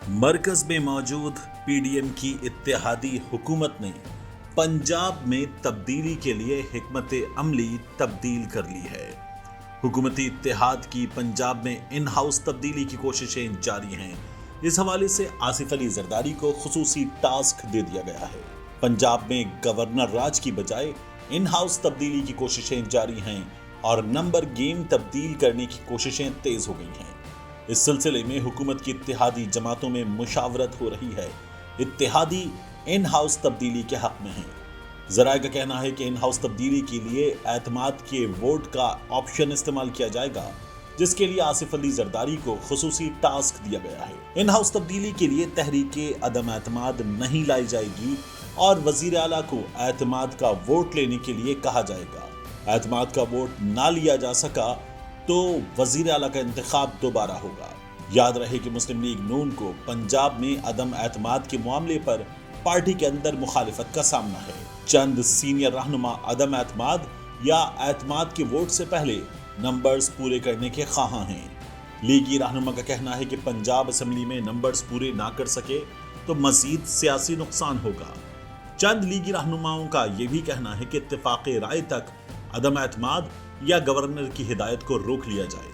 मरकज में मौजूद पीडीएम की इत्तेहादी हुकूमत ने पंजाब में तब्दीली के लिए हिकमत अमली तब्दील कर ली है। हुकूमती इत्तेहाद की पंजाब में इन हाउस तब्दीली की कोशिशें जारी हैं। इस हवाले से आसिफ अली जरदारी को खुसूसी टास्क दे दिया गया है। पंजाब में गवर्नर राज की बजाय इन हाउस तब्दीली की कोशिशें जारी हैं और नंबर गेम तब्दील करने की कोशिशें तेज हो गई हैं। इस सिलसिले में हुकूमत की इत्तेहादी जमातों में मुशावरत हो रही है। इत्तेहादी इन हाउस तब्दीली के हक में हैं। जराए का कहना है कि इन हाउस तब्दीली के लिए एतमाद के वोट का ऑप्शन इस्तेमाल किया जाएगा, जिसके लिए आसिफ अली जरदारी को खुसूसी टास्क दिया गया है। इन हाउस तब्दीली के लिए तहरीके अदम एतमाद नहीं लाई जाएगी और वजीर आला को एतमाद का वोट लेने के लिए कहा जाएगा। एतमाद का वोट ना लिया जा सका तो वजीर आला का इंतखाब दोबारा होगा। याद रहे कि मुस्लिम लीग नून को पंजाब में अदम एतमाद के मामले पर पार्टी के अंदर मुखालिफत का सामना है। चंद सीनियर रहनुमा अदम एतमाद या एतमाद के वोट से पहले नंबर्स पूरे करने के ख्वाहां हैं। लीगी रहनुमा का कहना है कि पंजाब असेंबली में नंबर्स पूरे ना कर सके तो मजीद सियासी नुकसान होगा। चंद लीगी रहनुमाओं का यह भी कहना है कि इत्तेफाक़े राय तक अदम एतमाद या गवर्नर की हिदायत को रोक लिया जाए।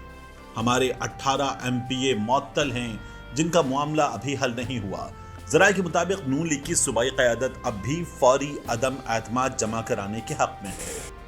हमारे 18 एमपीए मुअत्तल हैं जिनका मामला अभी हल नहीं हुआ। जराए के मुताबिक नून लीग की सूबाई क़यादत अब भी फौरी अदम एतमाद जमा कराने के हक में है।